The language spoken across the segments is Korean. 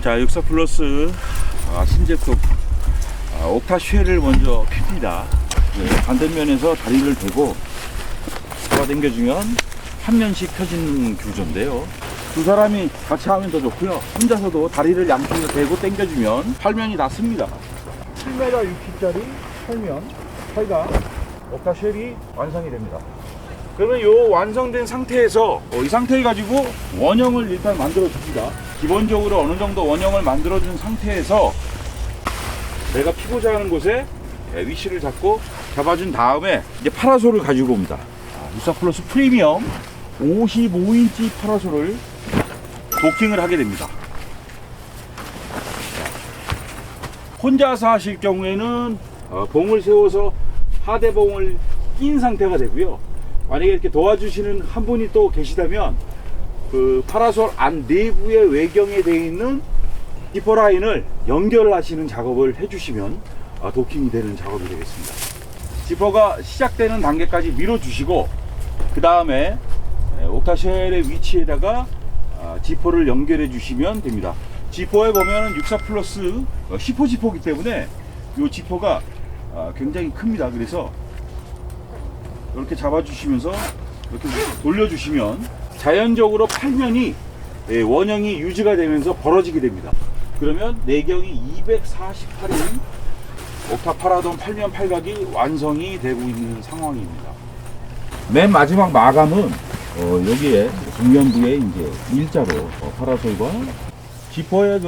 자, 64 플러스 신제품 옥타쉘을 먼저 핍니다. 반대면에서 다리를 대고 잡아당겨주면 한 면씩 펴지는 구조인데요. 두 사람이 같이 하면 더 좋고요. 혼자서도 다리를 양쪽으로 대고 당겨주면 팔면이 다 씁니다. 7m 60짜리 팔면 팔가 옥타쉘이 완성이 됩니다. 그러면 이 완성된 상태에서 이 상태 가지고 원형을 일단 만들어 줍니다. 기본적으로 어느 정도 원형을 만들어 준 상태에서 내가 피고자 하는 곳에 위치를 잡아준 다음에 이제 파라솔을 가지고 옵니다. 64 플러스 프리미엄 55인치 파라솔을 도킹을 하게 됩니다. 혼자서 하실 경우에는 봉을 세워서 하대봉을 낀 상태가 되고요. 만약에 이렇게 도와주시는 한 분이 또 계시다면 그 파라솔 안 내부의 외경에 되어 있는 지퍼 라인을 연결하시는 작업을 해주시면 도킹이 되는 작업이 되겠습니다. 지퍼가 시작되는 단계까지 밀어주시고 그 다음에 옥타쉘의 위치에다가 지퍼를 연결해 주시면 됩니다. 지퍼에 보면 64 플러스 10호 지퍼이기 때문에 이 지퍼가 굉장히 큽니다. 그래서 이렇게 잡아주시면서 이렇게 돌려주시면 자연적으로 팔면이 원형이 유지가 되면서 벌어지게 됩니다. 그러면 내경이 248인 옥타 파라돈 팔면 팔각이 완성이 되고 있는 상황입니다. 맨 마지막 마감은 여기에 중년부에 이제 일자로 파라솔과 지퍼의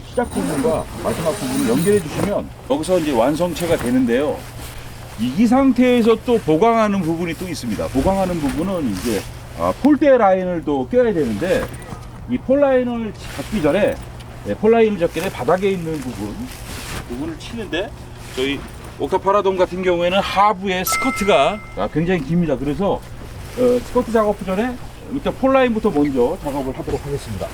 시작 부분과 마지막 부분을 연결해 주시면 여기서 이제 완성체가 되는데요. 이 상태에서 또 보강하는 부분이 또 있습니다. 보강하는 부분은 이제 폴대 라인을 또 껴야 되는데 이 폴라인을 잡기 전에 폴라인을 잡기 전에 바닥에 있는 부분을 치는데 저희 옥타 파라돈 같은 경우에는 하부에 스커트가 굉장히 깁니다. 그래서 스커트 작업 전에 일단 폴라인부터 먼저 작업을 하도록 하겠습니다.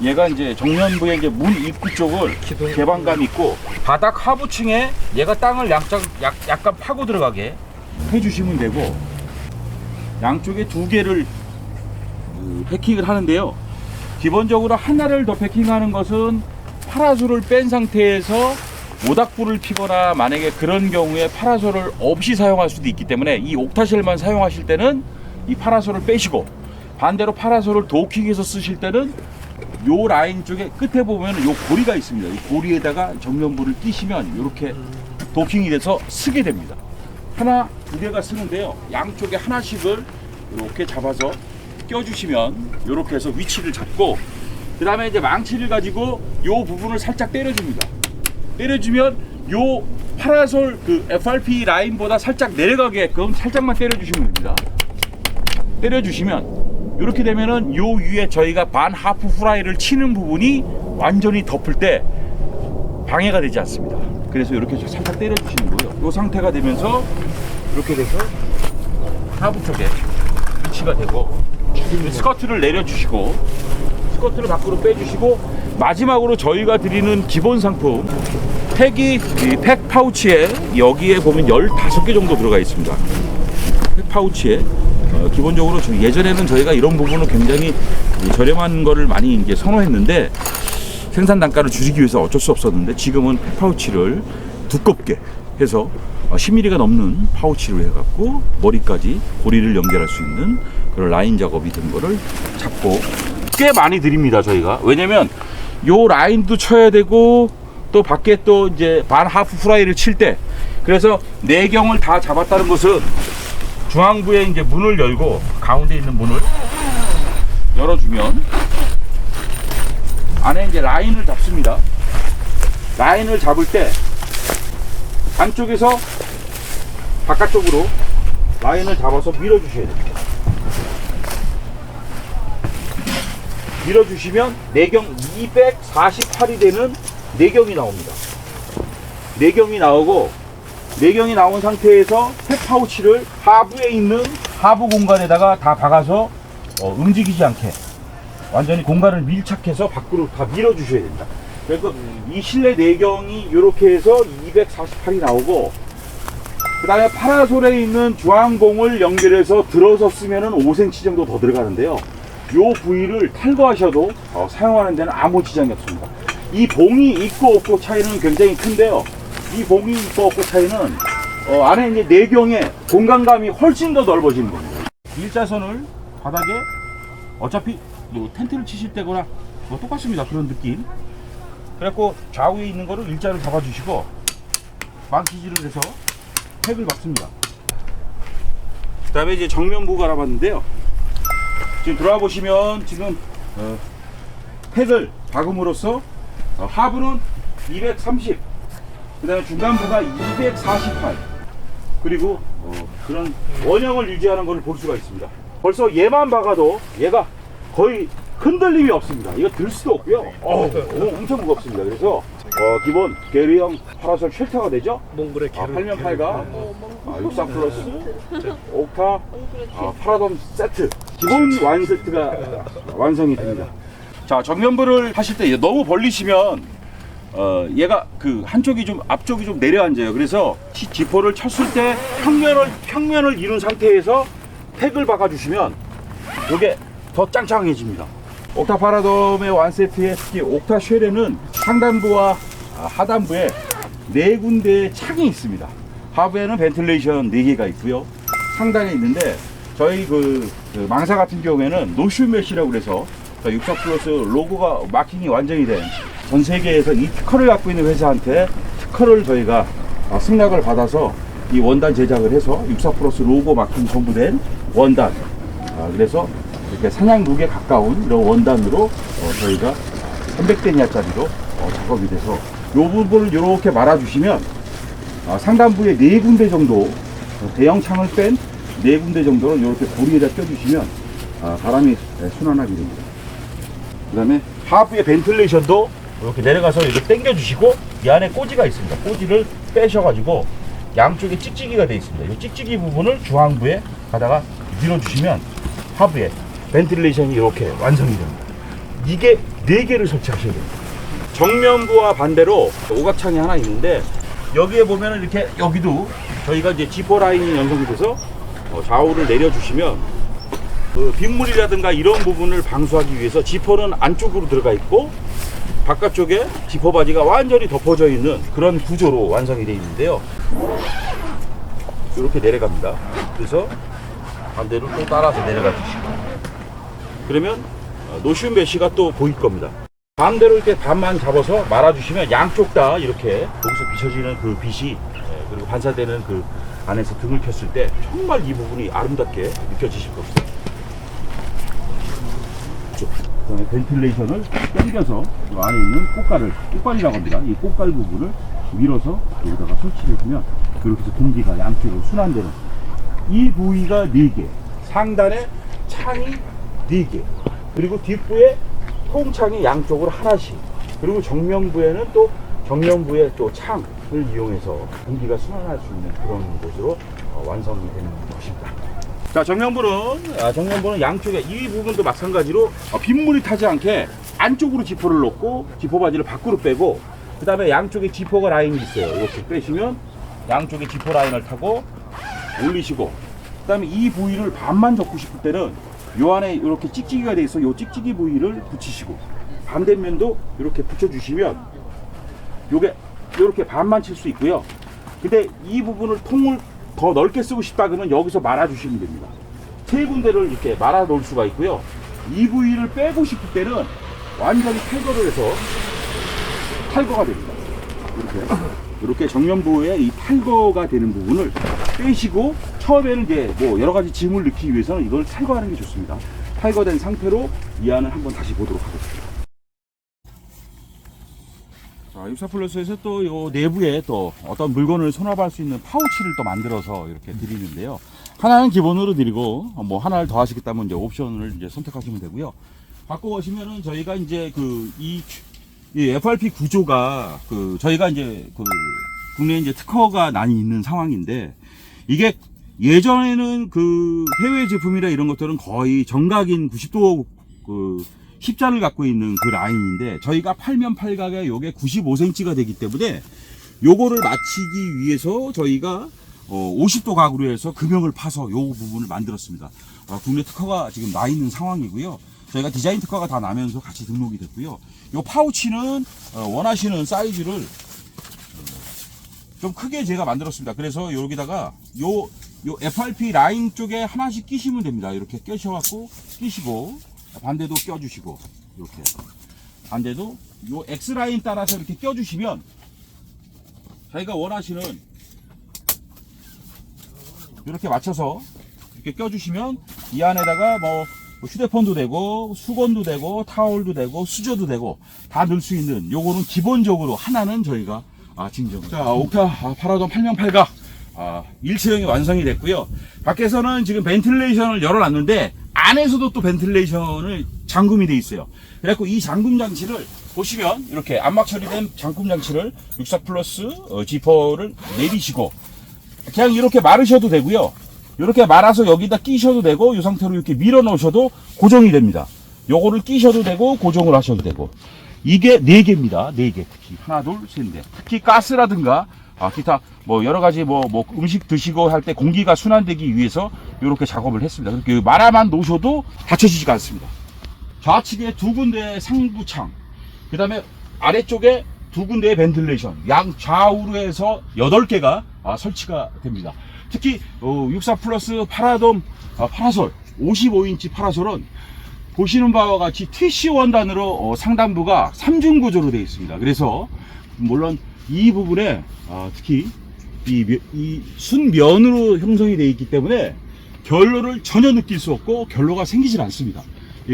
얘가 이제 정면부에 이제 문 입구 쪽을 개방감 있고 바닥 하부층에 얘가 땅을 약간 파고 들어가게 해주시면 되고 양쪽에 두 개를 패킹을 하는데요. 기본적으로 하나를 더 패킹하는 것은 파라솔을 뺀 상태에서 모닥불을 피거나 만약에 그런 경우에 파라솔을 없이 사용할 수도 있기 때문에 이 옥타쉘만 사용하실 때는 이 파라솔을 빼시고 반대로 파라솔을 도킹해서 쓰실 때는 요 라인 쪽에 끝에 보면 요 고리가 있습니다. 이 고리에다가 정면부를 끼시면 이렇게 도킹이 돼서 쓰게 됩니다. 하나, 두 개가 쓰는데요. 양쪽에 하나씩을 이렇게 잡아서 껴주시면 이렇게 해서 위치를 잡고 그 다음에 이제 망치를 가지고 요 부분을 살짝 때려줍니다. 때려주면 요 파라솔 그 FRP 라인보다 살짝 내려가게끔 살짝만 때려주시면 됩니다. 때려주시면 이렇게 되면은 요 위에 저희가 반 하프 후라이를 치는 부분이 완전히 덮을 때 방해가 되지 않습니다. 그래서 이렇게 살짝 때려주시는 거예요. 이 상태가 되면서 이렇게 돼서 하부 쪽에 위치가 되고 스커트를 내려주시고 스커트를 밖으로 빼주시고 마지막으로 저희가 드리는 기본 상품 팩이 팩 파우치에 여기에 보면 15개 정도 들어가 있습니다. 팩 파우치에 기본적으로 예전에는 저희가 이런 부분은 굉장히 저렴한 거를 많이 이제 선호했는데 생산 단가를 줄이기 위해서 어쩔 수 없었는데 지금은 팩 파우치를 두껍게 해서 10mm가 넘는 파우치로 해갖고 머리까지 고리를 연결할 수 있는 그런 라인 작업이 된 거를 잡고 꽤 많이 드립니다. 저희가 왜냐면 요 라인도 쳐야 되고 또 밖에 또 이제 반 하프 프라이를 칠 때 그래서 내경을 다 잡았다는 것은 중앙부에 이제 문을 열고 가운데 있는 문을 열어주면 안에 이제 라인을 잡습니다. 라인을 잡을 때 안쪽에서 바깥쪽으로 라인을 잡아서 밀어주셔야 됩니다. 밀어주시면 내경 248이 되는 내경이 나옵니다. 내경이 나오고 내경이 나온 상태에서 팩 파우치를 하부에 있는 하부 공간에다가 다 박아서 움직이지 않게 완전히 공간을 밀착해서 밖으로 다 밀어주셔야 됩니다. 그래서 이 실내 내경이 이렇게 해서 248이 나오고 그 다음에 파라솔에 있는 주황공을 연결해서 들어서 쓰면 5cm 정도 더 들어가는데요. 요 부위를 탈거하셔도 사용하는 데는 아무 지장이 없습니다. 이 봉이 있고 없고 차이는 굉장히 큰데요. 이 봉이 있고 없고 차이는 안에 이제 내경의 공간감이 훨씬 더 넓어지는 겁니다. 일자선을 바닥에 어차피 뭐 텐트를 치실 때거나 뭐 똑같습니다. 그런 느낌. 그래갖고 좌우에 있는 거를 일자를 잡아주시고 망치질을 해서 팩을 박습니다. 그 다음에 이제 정면부 갈아봤는데요. 지금 들어와 보시면 지금 팩을 박음으로써 하부는 230, 그 다음에 중간부가 248, 그리고 그런 원형을 유지하는 것을 볼 수가 있습니다. 벌써 얘만 박아도 얘가 거의 흔들림이 없습니다. 이거 들 수도 없고요. 엄청 무겁습니다. 그래서 기본 게리형 파라솔 쉘터가 되죠. 몽골의 8면 8가 63 플러스 옥타 파라돔 세트 기본 와인 세트가 완성이 됩니다. 자, 정면부를 하실 때 너무 벌리시면 얘가 그 한쪽이 좀 앞쪽이 좀 내려앉아요. 그래서 지포를 쳤을 때 평면을 이룬 상태에서 팩을 박아주시면 이게 더 짱짱해집니다. 옥타 파라돔의 완세트의 특히 옥타 쉘에는 상단부와 하단부에 4군데의 창이 있습니다. 하부에는 벤틸레이션 4개가 있고요. 상단에 있는데 저희 그 망사 같은 경우에는 노슈 메쉬라고 그래서 64 플러스 로고가 마킹이 완전히 된 전 세계에서 이 특허를 갖고 있는 회사한테 특허를 저희가 승낙을 받아서 이 원단 제작을 해서 64 플러스 로고 마킹 전부 된 원단, 그래서 이렇게 사냥룩에 가까운 이런 원단으로 저희가 300데니아짜리로 작업이 돼서 이 부분을 이렇게 말아주시면 상단부에 4군데 정도 대형 창을 뺀 4군데 정도를 이렇게 고리에다 껴주시면 바람이 순환하게 됩니다. 그 다음에 하부의 벤틸레이션도 이렇게 내려가서 이렇게 당겨 주시고 이 안에 꼬지가 있습니다. 꼬지를 빼셔가지고 양쪽에 찍찍이가 되어 있습니다. 이 찍찍이 부분을 중앙부에 가다가 밀어주시면 하부에 벤틸레이션이 이렇게 완성이 됩니다. 이게 4개를 설치하셔야 됩니다. 정면부와 반대로 오각창이 하나 있는데 여기에 보면 이렇게 여기도 저희가 이제 지퍼 라인이 연성이 돼서 좌우를 내려주시면 그 빗물이라든가 이런 부분을 방수하기 위해서 지퍼는 안쪽으로 들어가 있고 바깥쪽에 지퍼 바지가 완전히 덮어져 있는 그런 구조로 완성이 되어 있는데요. 이렇게 내려갑니다. 그래서 반대로 또 따라서 내려가 주시고 그러면 노슈 메쉬가 또 보일 겁니다. 반대로 이렇게 반만 잡아서 말아주시면 양쪽 다 이렇게 여기서 비춰지는 그 빛이 그리고 반사되는 그 안에서 등을 켰을 때 정말 이 부분이 아름답게 느껴지실 겁니다. 그다음에 벤틸레이션을 당겨서 이 안에 있는 꽃갈이라고 합니다. 이 꽃갈 부분을 밀어서 여기다가 설치를 해주면 이렇게 해서 공기가 양쪽으로 순환되는 이 부위가 4개, 상단에 창이 4개, 그리고 뒷부에 통창이 양쪽으로 하나씩, 그리고 정면부에는 또 정면부에 또 창을 이용해서 공기가 순환할 수 있는 그런 곳으로 완성이 되는 것입니다. 자, 정면부는 양쪽에 이 부분도 마찬가지로 빗물이 타지 않게 안쪽으로 지퍼를 넣고 지퍼 바지를 밖으로 빼고 그 다음에 양쪽에 지퍼가 라인이 있어요. 이렇게 빼시면 양쪽에 지퍼 라인을 타고 올리시고 그 다음에 이 부위를 반만 접고 싶을 때는 요 안에 이렇게 찍찍이가 돼 있어 요 찍찍이 부위를 붙이시고 반대면도 이렇게 붙여주시면 요게 이렇게 반만 칠 수 있고요. 근데 이 부분을 통을 더 넓게 쓰고 싶다 그러면 여기서 말아주시면 됩니다. 3군데를 이렇게 말아 놓을 수가 있고요. 이 부위를 빼고 싶을 때는 완전히 탈거를 해서 탈거가 됩니다. 이렇게 정면부에 이 탈거가 되는 부분을 빼시고 처음에는 이제 뭐 여러 가지 짐을 넣기 위해서는 이걸 탈거하는 게 좋습니다. 탈거된 상태로 이 안을 한번 다시 보도록 하겠습니다. 자, 64 플러스에서 또 요 내부에 또 어떤 물건을 수납할 수 있는 파우치를 또 만들어서 이렇게 드리는데요. 하나는 기본으로 드리고 뭐 하나를 더 하시겠다면 이제 옵션을 이제 선택하시면 되고요. 갖고 오시면은 저희가 이제 이 FRP 구조가 저희가 이제 국내에 이제 특허가 많이 있는 상황인데 이게 예전에는 해외 제품이나 이런 것들은 거의 정각인 90도 십자를 갖고 있는 그 라인인데 저희가 8면 8각에 요게 95cm가 되기 때문에 요거를 맞추기 위해서 저희가 50도 각으로 해서 금형을 파서 요 부분을 만들었습니다. 국내 특허가 지금 나 있는 상황이고요. 저희가 디자인 특허가 다 나면서 같이 등록이 됐고요. 요 파우치는 원하시는 사이즈를 좀 크게 제가 만들었습니다. 그래서 여기다가 요 FRP 라인 쪽에 하나씩 끼시면 됩니다. 이렇게 끼셔갖고 끼시고, 반대도 껴주시고, 이렇게 반대도 요 X 라인 따라서 이렇게 껴주시면 자기가 원하시는 이렇게 맞춰서 이렇게 껴주시면 이 안에다가 뭐 휴대폰도 되고 수건도 되고 타올도 되고 수저도 되고 다 넣을 수 있는, 요거는 기본적으로 하나는 저희가 증정. 자, 옥타 파라돈 8x8각 일체형이 완성이 됐고요. 밖에서는 지금 벤틸레이션을 열어놨는데 안에서도 또 벤틸레이션을 잠금이 돼 있어요. 그래갖고 이 잠금 장치를 보시면 이렇게 암막 처리된 잠금 장치를 64 플러스 지퍼를 내리시고 그냥 이렇게 마르셔도 되고요. 이렇게 말아서 여기다 끼셔도 되고 이 상태로 이렇게 밀어 넣으셔도 고정이 됩니다. 요거를 끼셔도 되고 고정을 하셔도 되고. 이게 4개입니다. 4개. 특히 하나, 둘, 셋, 넷. 특히 가스라든가 기타 뭐 여러 가지 뭐 음식 드시고 할 때 공기가 순환되기 위해서 이렇게 작업을 했습니다. 그렇게 말아만 놓으셔도 닫혀지지가 않습니다. 좌측에 2군데의 상부창, 그 다음에 아래쪽에 2군데의 벤틸레이션, 양 좌우로 해서 8개가 설치가 됩니다. 특히 64 플러스 파라돔 파라솔 55인치 파라솔은 보시는 바와 같이 TC 원단으로 상단부가 3중 구조로 되어 있습니다. 그래서 물론 이 부분에 특히 이 순면으로 형성이 되어 있기 때문에 결로를 전혀 느낄 수 없고 결로가 생기질 않습니다.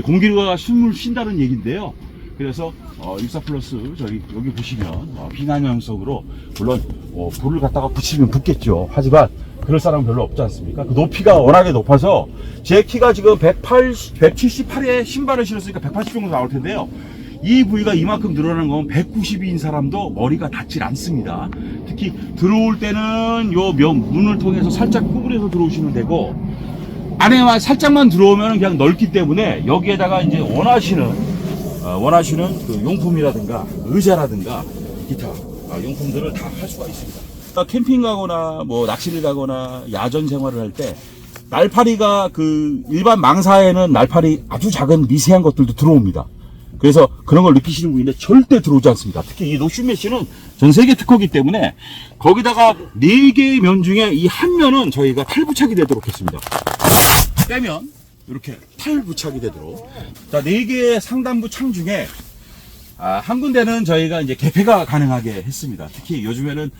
공기가 숨을 쉰다는 얘기인데요. 그래서 64 플러스 저희 여기 보시면 비난형성으로 물론 불을 갖다가 붙이면 붙겠죠. 하지만 그럴 사람은 별로 없지 않습니까? 그 높이가 워낙에 높아서 제 키가 지금 178에 신발을 신었으니까 180 정도 나올 텐데요. 이 부위가 이만큼 늘어나는 건 190인 사람도 머리가 닿질 않습니다. 특히 들어올 때는 요 문을 통해서 살짝 구부려서 들어오시면 되고, 안에만 살짝만 들어오면 그냥 넓기 때문에 여기에다가 이제 원하시는 그 용품이라든가 의자라든가 기타 용품들을 다 할 수가 있습니다. 캠핑 가거나 뭐 낚시를 가거나 야전 생활을 할 때 날파리가 그 일반 망사에는 날파리 아주 작은 미세한 것들도 들어옵니다. 그래서 그런 걸 느끼시는 분인데 절대 들어오지 않습니다. 특히 이 노슈 메쉬는 전 세계 특허기 때문에 거기다가 4개의 면 중에 이 한 면은 저희가 탈부착이 되도록 했습니다. 빼면 이렇게 탈부착이 되도록. 자, 4개의 상단부 창 중에 한 군데는 저희가 이제 개폐가 가능하게 했습니다. 특히 요즘에는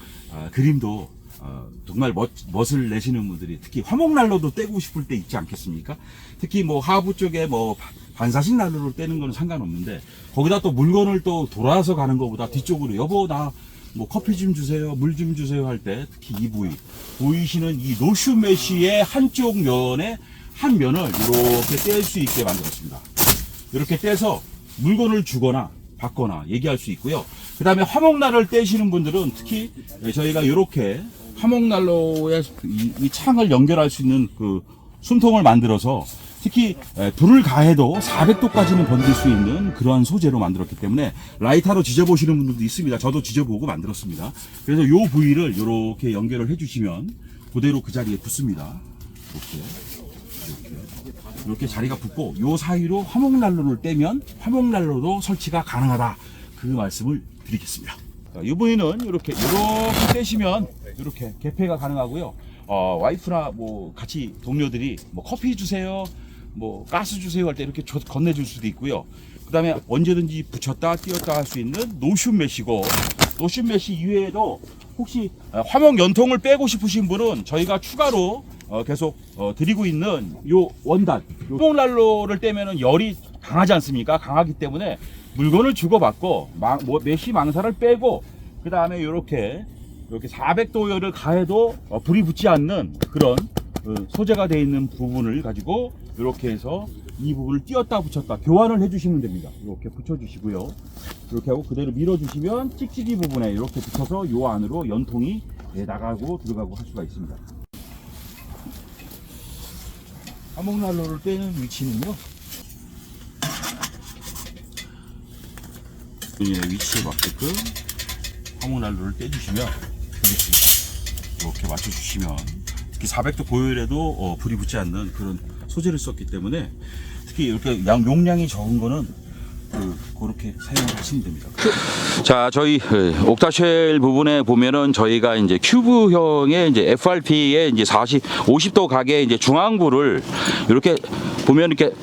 그림도 정말 멋을 내시는 분들이 특히 화목난로도 떼고 싶을 때 있지 않겠습니까? 특히 뭐 하부 쪽에 뭐 반사식 난로를 떼는 건 상관없는데 거기다 또 물건을 또 돌아서 가는 것보다 뒤쪽으로 여보 나 뭐 커피 좀 주세요, 물 좀 주세요 할 때 특히 이 부위 보이시는 이 노슈 메쉬의 한쪽 면에 한 면을 이렇게 뗄 수 있게 만들었습니다. 이렇게 떼서 물건을 주거나 받거나 얘기할 수 있고요. 그 다음에 화목난로를 떼시는 분들은 특히 저희가 이렇게 화목난로에 이 창을 연결할 수 있는 그 숨통을 만들어서 특히 불을 가해도 400도까지는 번질 수 있는 그러한 소재로 만들었기 때문에 라이터로 지져보시는 분들도 있습니다. 저도 지져보고 만들었습니다. 그래서 이 부위를 이렇게 연결을 해주시면 그대로 그 자리에 붙습니다. 이렇게 자리가 붙고 이 사이로 화목난로를 떼면 화목난로도 설치가 가능하다. 그 말씀을 드리겠습니다. 이 부위는 이렇게 떼시면 이렇게 개폐가 가능하고요. 와이프나 뭐 같이 동료들이 뭐 커피 주세요, 뭐 가스 주세요 할 때 이렇게 건네줄 수도 있고요. 그 다음에 언제든지 붙였다 띄었다 할 수 있는 노슈 메쉬고, 노슈 메쉬 이외에도 혹시 화목 연통을 빼고 싶으신 분은 저희가 추가로 계속 드리고 있는 요 원단, 화목난로를 떼면은 열이 강하지 않습니까? 강하기 때문에 물건을 주고받고 메쉬 망사를 빼고 그 다음에 이렇게 400도 열을 가해도 불이 붙지 않는 그런 소재가 되어 있는 부분을 가지고 이렇게 해서 이 부분을 띄었다 붙였다 교환을 해주시면 됩니다. 이렇게 붙여주시고요. 이렇게 하고 그대로 밀어주시면 찍찍이 부분에 이렇게 붙여서 이 안으로 연통이 나가고 들어가고 할 수가 있습니다. 화목난로를 떼는 위치는요, 위치에 맞게끔 화목난로를 떼주시면 이렇게 맞춰주시면 특히 400도 고열에도 불이 붙지 않는 그런 소재를 썼기 때문에 특히 이렇게 용량이 적은 거는 그렇게 사용하시면 됩니다. 자, 저희 옥타쉘 부분에 보면은 저희가 이제 큐브형의 이제 FRP의 이제 50도 각의 이제 중앙부를 이렇게 보면 이렇게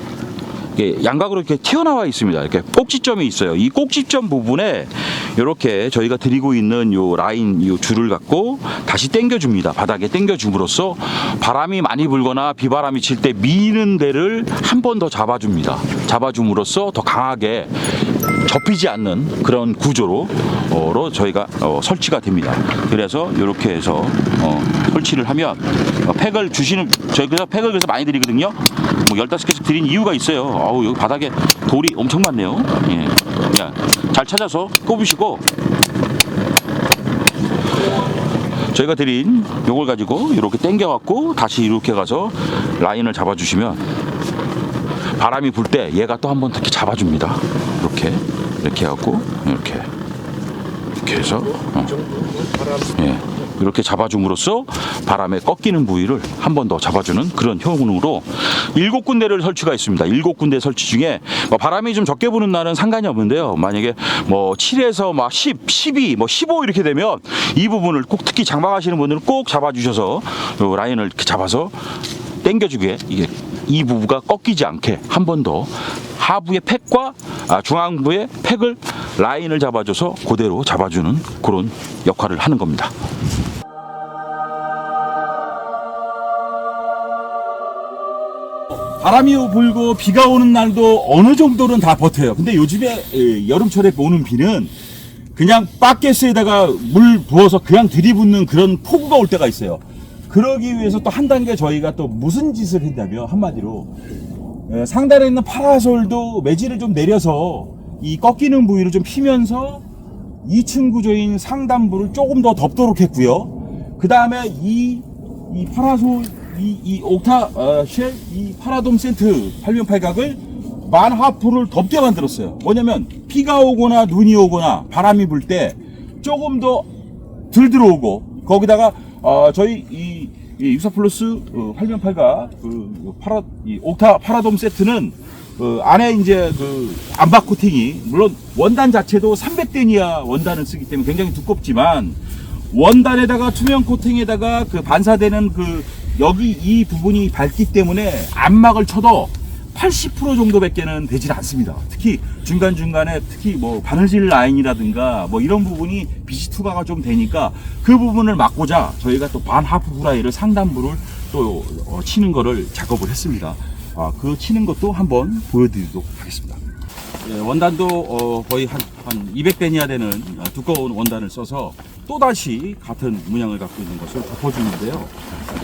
양각으로 이렇게 튀어나와 있습니다. 이렇게 꼭지점이 있어요. 이 꼭지점 부분에 이렇게 저희가 드리고 있는 요 라인, 요 줄을 갖고 다시 당겨줍니다. 바닥에 당겨줌으로써 바람이 많이 불거나 비바람이 칠 때 미는 데를 한 번 더 잡아줍니다. 잡아줌으로써 더 강하게 접히지 않는 그런 구조로 저희가 설치가 됩니다. 그래서 이렇게 해서 설치를 하면 팩을 주시는, 저희가 팩을 그래서 많이 드리거든요. 뭐 15개씩 드린 이유가 있어요. 아우, 여기 바닥에 돌이 엄청 많네요. 예. 그냥 잘 찾아서 꼽으시고 저희가 드린 요걸 가지고 이렇게 당겨 갖고 다시 이렇게 가서 라인을 잡아 주시면 바람이 불 때 얘가 또 한 번 이렇게 잡아줍니다. 이렇게 해갖고 이렇게 해서 예, 이렇게 잡아줌으로써 바람에 꺾이는 부위를 한 번 더 잡아주는 그런 효능으로 7군데를 설치가 있습니다. 7군데 설치 중에 바람이 좀 적게 부는 날은 상관이 없는데요. 만약에 뭐 7에서 막 10, 12, 뭐 15 이렇게 되면 이 부분을 꼭, 특히 장박하시는 분들은 꼭 잡아주셔서 요 라인을 이렇게 잡아서 당겨주게, 이게 이 부부가 꺾이지 않게 한 번 더 하부의 팩과 중앙부의 팩을 라인을 잡아줘서 그대로 잡아주는 그런 역할을 하는 겁니다. 바람이 불고 비가 오는 날도 어느 정도는 다 버텨요. 근데 요즘에 여름철에 오는 비는 그냥 바켓에다가 물 부어서 그냥 들이붓는 그런 폭우가 올 때가 있어요. 그러기 위해서 또 한 단계 저희가 또 무슨 짓을 했냐면, 한마디로 상단에 있는 파라솔도 매질을 좀 내려서 이 꺾이는 부위를 좀 피면서 2층 구조인 상단부를 조금 더 덮도록 했고요. 그 다음에 이 파라솔, 이 옥타 쉘, 이 파라돔 센트 8면8각을 만하프를 덮게 만들었어요. 뭐냐면 비가 오거나 눈이 오거나 바람이 불 때 조금 더 덜 들어오고, 거기다가 저희 이 육사플러스 8면8각 이 옥타 파라돔 세트는 안에 이제 암박 코팅이, 물론 원단 자체도 300데니아 원단을 쓰기 때문에 굉장히 두껍지만, 원단에다가 투명 코팅에다가 반사되는 여기 이 부분이 밝기 때문에 암막을 쳐도 80% 정도밖에는 되질 않습니다. 특히 중간중간에 특히 뭐 바느질 라인이라든가 뭐 이런 부분이 빛이 투과가 좀 되니까 그 부분을 막고자 저희가 또 반하프 후라이를 상단부를 또 치는 거를 작업을 했습니다. 그 치는 것도 한번 보여드리도록 하겠습니다. 예, 원단도 거의 한 200데니아 되는 두꺼운 원단을 써서 또다시 같은 문양을 갖고 있는 것을 덮어주는데요.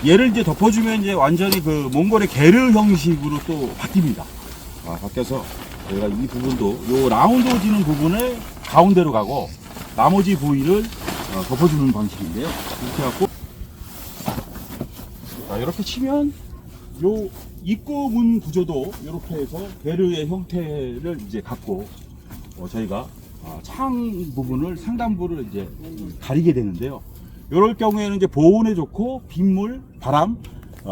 얘를 이제 덮어주면 이제 완전히 몽골의 게르 형식으로 또 바뀝니다. 바뀌어서 저희가 이 부분도 요 라운드지는 부분을 가운데로 가고 나머지 부위를 덮어주는 방식인데요. 이렇게 갖고 이렇게 치면 요 입구 문 구조도 이렇게 해서 게르의 형태를 이제 갖고 저희가 창 부분을, 상단부를 이제 가리게 되는데요. 이럴 경우에는 이제 보온에 좋고 빗물, 바람,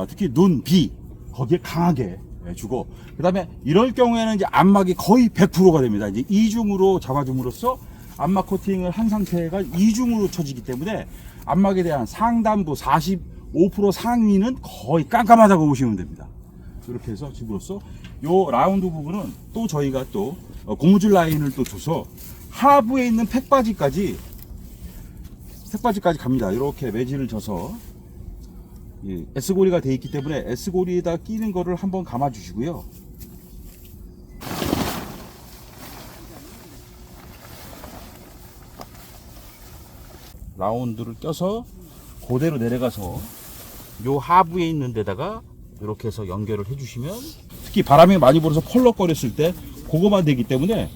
특히 눈, 비 거기에 강하게 주고, 그 다음에 이럴 경우에는 이제 암막이 거의 100%가 됩니다. 이제 이중으로 잡아줌으로써 암막 코팅을 한 상태가 이중으로 쳐지기 때문에 암막에 대한 상단부 45% 상위는 거의 깜깜하다고 보시면 됩니다. 이렇게 해서 집으로써 요 라운드 부분은 또 저희가 또 고무줄 라인을 또 줘서 하부에 있는 팩바지까지 갑니다. 이렇게 매질을 져서 S고리가 되어 있기 때문에 S고리에다 끼는 거를 한번 감아 주시고요. 라운드를 껴서 그대로 내려가서 요 하부에 있는 데다가 이렇게 해서 연결을 해주시면, 특히 바람이 많이 불어서 펄럭거렸을 때 그거만 되기 때문에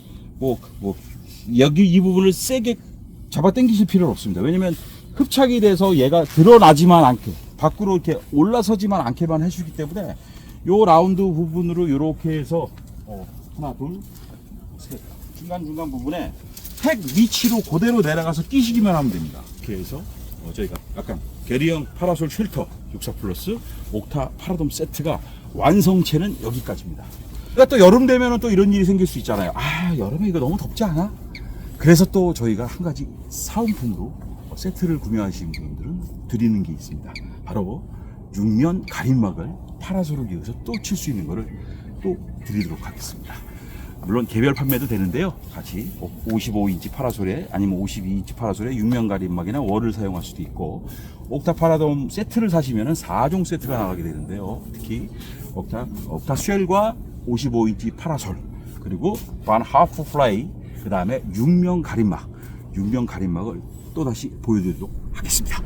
여기 이 부분을 세게 잡아 당기실 필요는 없습니다. 왜냐면 흡착이 돼서 얘가 드러나지만 않게, 밖으로 이렇게 올라서지만 않게만 해주기 때문에 요 라운드 부분으로 이렇게 해서 하나, 둘, 셋, 중간중간 부분에 팩 위치로 그대로 내려가서 끼시기만 하면 됩니다. 이렇게 해서 저희가 약간 게리형 파라솔 쉘터 64플러스 옥타 파라돔 세트가 완성체는 여기까지입니다. 그러니까 또 여름 되면은 또 이런 일이 생길 수 있잖아요. 아, 여름에 이거 너무 덥지 않아? 그래서 또 저희가 한 가지 사은품으로 세트를 구매하신 분들은 드리는 게 있습니다. 바로 육면 가림막을 파라솔을 이어서 또 칠 수 있는 거를 또 드리도록 하겠습니다. 물론 개별 판매도 되는데요. 같이 55인치 파라솔에 아니면 52인치 파라솔에 육면 가림막이나 월을 사용할 수도 있고, 옥타 파라돔 세트를 사시면은 4종 세트가 나가게 되는데요. 특히 옥타 쉘과 55인치 파라솔, 그리고 반 하프 플라이, 그 다음에 육면 가림막을 또 다시 보여드리도록 하겠습니다.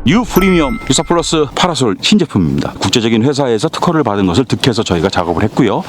뉴 프리미엄 유사플러스 파라솔 신제품입니다. 국제적인 회사에서 특허를 받은 것을 득해서 저희가 작업을 했고요.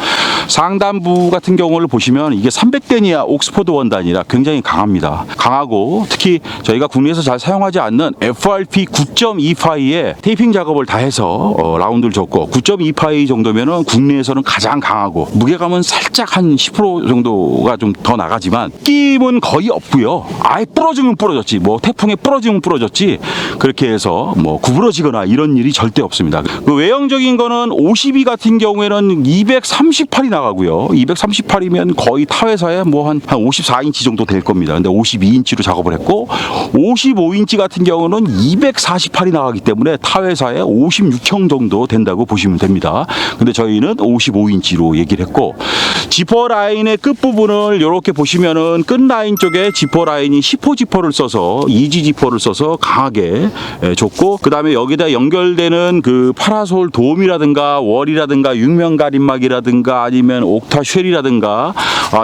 상단부 같은 경우를 보시면 이게 300데니아 옥스포드 원단이라 굉장히 강합니다. 강하고 특히 저희가 국내에서 잘 사용하지 않는 FRP 9.2파이에 테이핑 작업을 다 해서 라운드를 줬고, 9.2파이 정도면은 국내에서는 가장 강하고 무게감은 살짝 한 10% 정도가 좀 더 나가지만 끼임은 거의 없고요. 아예 부러지면 부러졌지, 뭐 태풍에 부러지면 부러졌지, 그렇게 해서 뭐 구부러지거나 이런 일이 절대 없습니다. 그 외형적인 거는 52 같은 경우에는 238이 나가고요. 238이면 거의 타 회사에 뭐 한 54인치 정도 될 겁니다. 근데 52인치로 작업을 했고, 55인치 같은 경우는 248이 나가기 때문에 타 회사에 56형 정도 된다고 보시면 됩니다. 근데 저희는 55인치로 얘기를 했고, 지퍼 라인의 끝부분을 이렇게 보시면은 끝 라인 쪽에 지퍼 라인이 10호 지퍼를 써서 이지 지퍼를 써서 강하게 줬고, 그 다음에 여기다 연결되는 그 파라솔 돔이라든가 월이라든가 육면 가림막이라든가 아니면 옥타 쉘이라든가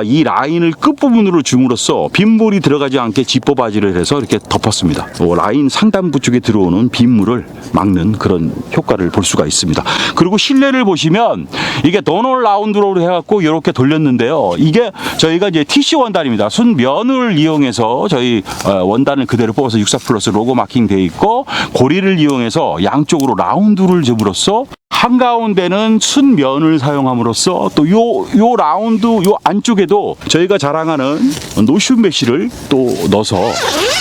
이 라인을 끝부분으로 줌으로써 빗물이 들어가지 않게 지퍼 바지를 해서 이렇게 덮었습니다. 라인 상단부 쪽에 들어오는 빗물을 막는 그런 효과를 볼 수가 있습니다. 그리고 실내를 보시면 이게 더널 라운드로 해갖고 이렇게 돌렸는데요. 이게 저희가 이제 TC 원단입니다. 순면을 이용해서 저희 원단을 그대로 뽑아서 64 플러스 로고 마킹 되어 있고, 고리를 이용해서 양쪽으로 라운드를 줌으로써 한가운데는 순면을 사용함으로써 또 요 라운드 요 안쪽에도 저희가 자랑하는 노션 메쉬를 또 넣어서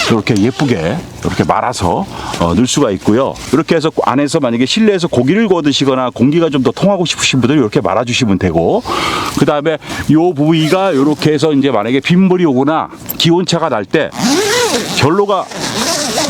이렇게 예쁘게 이렇게 말아서 넣을 수가 있고요. 이렇게 해서 안에서 만약에 실내에서 고기를 구워 드시거나 공기가 좀 더 통하고 싶으신 분들 이렇게 말아 주시면 되고, 그 다음에 요 부위가 이렇게 해서 이제 만약에 빗물이 오거나 기온차가 날 때 결로가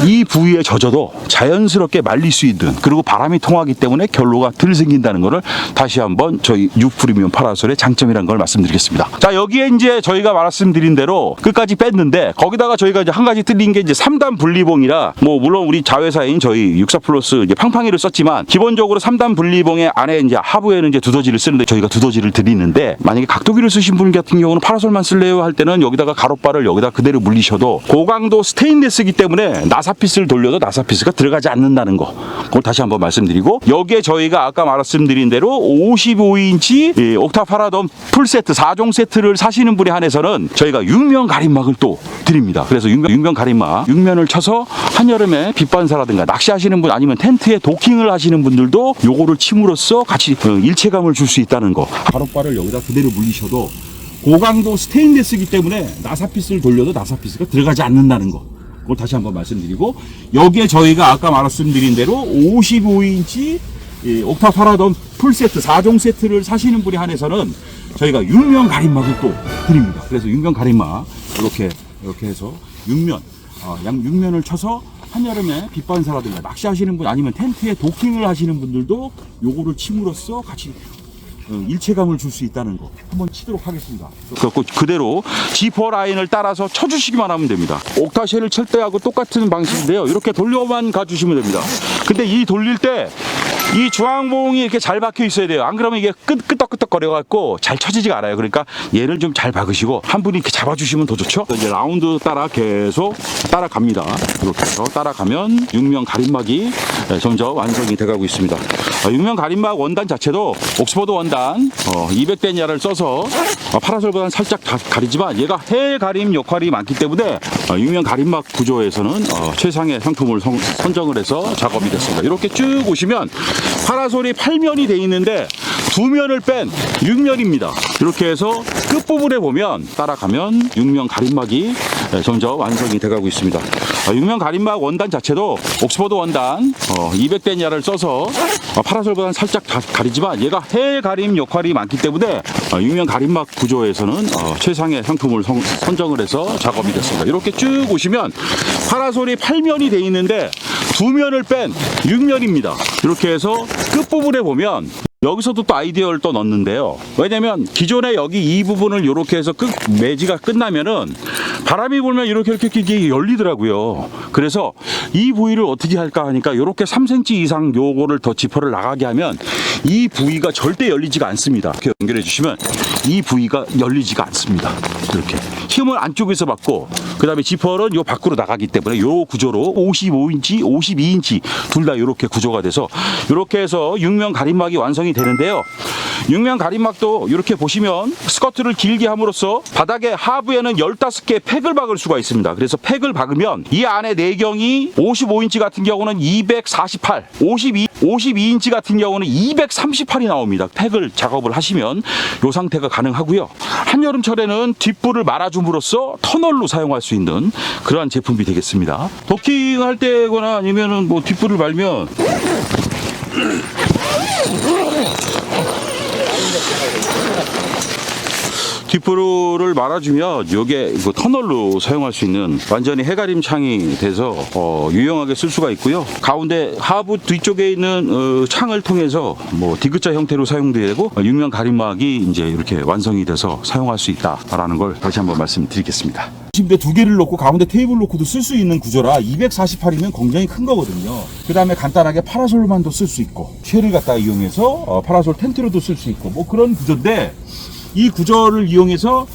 이 부위에 젖어도 자연스럽게 말릴 수 있는, 그리고 바람이 통하기 때문에 결로가 덜 생긴다는 것을 다시 한번 저희 뉴 프리미엄 파라솔의 장점이라는 걸 말씀드리겠습니다. 자, 여기에 이제 저희가 말씀드린 대로 끝까지 뺐는데, 거기다가 저희가 이제 한 가지 틀린 게 이제 3단 분리봉이라, 뭐 물론 우리 자회사인 저희 64 플러스 이제 팡팡이를 썼지만 기본적으로 3단 분리봉의 안에 이제 하부에는 이제 두더지를 쓰는데 저희가 두더지를 드리는데, 만약에 각도기를 쓰신 분 같은 경우는 파라솔만 쓸래요 할 때는 여기다가 가로바를 여기다 그대로 물리셔도 고강도 스테인리스이기 때문에 나사핏을 돌려도 나사핏가 들어가지 않는다는 거, 그걸 다시 한번 말씀드리고, 여기에 저희가 아까 말씀드린 대로 55인치 옥타 파라돔 풀세트 4종 세트를 사시는 분에 한해서는 저희가 육면 가림막을 또 드립니다. 그래서 육면 가림막, 육면을 쳐서 한여름에 빛반사라든가 낚시하시는 분 아니면 텐트에 도킹을 하시는 분들도 요거를 침으로써 같이 일체감을 줄 수 있다는 거. 가로바를 여기다 그대로 물리셔도 고강도 스테인리스이기 때문에 나사핏을 돌려도 나사핏가 들어가지 않는다는 거, 그걸 다시 한번 말씀드리고, 여기에 저희가 아까 말씀드린 대로 55인치 옥타 파라돔 풀세트 4종 세트를 사시는 분에 한해서는 저희가 육면 가림막을 또 드립니다. 그래서 육면 가림막 이렇게 해서 육면을 쳐서 한여름에 빛반사라든가 낚시하시는 분 아니면 텐트에 도킹을 하시는 분들도 요거를 침으로써 같이 일체감을 줄 수 있다는 거 한번 치도록 하겠습니다. 그래서 그대로 지퍼 라인을 따라서 쳐주시기만 하면 됩니다. 옥타쉘을 칠 때하고 똑같은 방식인데요. 이렇게 돌려만 가주시면 됩니다. 근데 이 돌릴 때 이 주황봉이 이렇게 잘 박혀 있어야 돼요. 안 그러면 이게 끄덕끄덕 거려갖고 잘 쳐지지가 않아요. 그러니까 얘를 좀 잘 박으시고 한 분이 이렇게 잡아주시면 더 좋죠. 이제 라운드 따라 계속 따라갑니다. 이렇게 해서 따라가면 육면 가림막이 점점 완성이 돼가고 있습니다. 육면 가림막 원단 자체도 옥스포드 원단 200데니아를 써서 파라솔보다는 살짝 가리지만 얘가 해 가림 역할이 많기 때문에 육면 가림막 구조에서는 최상의 상품을 선정을 해서 작업이 됐습니다. 이렇게 쭉 오시면 파라솔이 8면이 돼 있는데 두 면을 뺀 6면입니다. 이렇게 해서 끝부분에 보면 따라가면 6면 가림막이 점점 완성이 돼가고 있습니다. 6면 가림막 원단 자체도 옥스퍼드 원단 200데니아를 써서 파라솔보다는 살짝 가리지만 얘가 헬 가림 역할이 많기 때문에 6면 가림막 구조에서는 최상의 상품을 선정을 해서 작업이 됐습니다. 이렇게 쭉 오시면 파라솔이 8면이 돼 있는데 두 면을 뺀 6면입니다. 이렇게 해서 끝부분에 보면 여기서도 또 아이디어를 또 넣는데요. 왜냐면 기존에 여기 이 부분을 이렇게 해서 매지가 끝나면은 바람이 불면 이렇게 열리더라고요. 그래서 이 부위를 어떻게 할까 하니까 이렇게 3cm 이상 요거를 더 지퍼를 나가게 하면 이 부위가 절대 열리지가 않습니다. 이렇게 연결해 주시면 이 부위가 열리지가 않습니다. 이렇게 힘을 안쪽에서 받고 그 다음에 지퍼는 요 밖으로 나가기 때문에 요 구조로 55인치, 52인치 둘 다 이렇게 구조가 돼서 이렇게 해서 6면 가림막이 완성이 되는데요. 6면 가림막도 이렇게 보시면 스커트를 길게 함으로써 바닥에 하부에는 15개의 팩을 박을 수가 있습니다. 그래서 팩을 박으면 이 안에 내경이 55인치 같은 경우는 248, 52인치 같은 경우는 238이 나옵니다. 팩을 작업을 하시면 이 상태가 가능하고요. 한여름철에는 뒷불을 말아줌으로써 터널로 사용할 수 있는 그러한 제품이 되겠습니다. 도킹할 때거나 아니면은 뭐 뒷불을 말면 뒷부를 말아주면 이게 터널로 사용할 수 있는 완전히 해가림 창이 돼서 유용하게 쓸 수가 있고요. 가운데 하부 뒤쪽에 있는 창을 통해서 뭐 디귿자 형태로 사용되고 6면 가림막이 이제 이렇게 완성이 돼서 사용할 수 있다라는 걸 다시 한번 말씀드리겠습니다. 침대 두 개를 놓고 가운데 테이블 놓고도 쓸 수 있는 구조라 248이면 굉장히 큰 거거든요. 그 다음에 간단하게 파라솔만도 쓸 수 있고 쉘을 갖다 이용해서 파라솔 텐트로도 쓸 수 있고 뭐 그런 구조인데 이 구조를 이용해서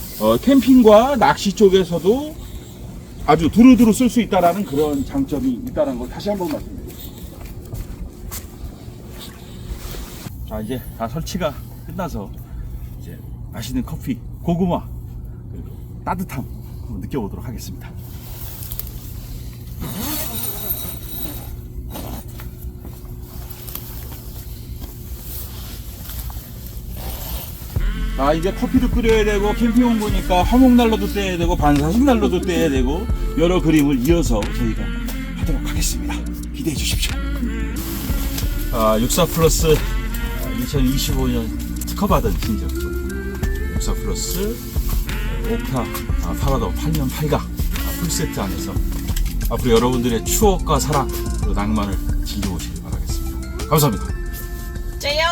캠핑과 낚시 쪽에서도 아주 두루두루 쓸 수 있다는 그런 장점이 있다는 걸 다시 한번 말씀드리겠습니다. 자, 이제 다 설치가 끝나서 이제 맛있는 커피, 고구마 그리고 따뜻함 한번 느껴보도록 하겠습니다. 이제 커피도 끓여야 되고 캠핑 온 거니까 화목난로도 떼야 되고 반사식난로도 떼야 되고 여러 그림을 이어서 저희가 하도록 하겠습니다. 기대해 주십시오. 64 플러스 2025년 특허받은 신제품 64 플러스 옥타 파라도 8년 8강 풀세트 안에서 앞으로 여러분들의 추억과 사랑 그리고 낭만을 즐겨보시길 바라겠습니다. 감사합니다. 짜요.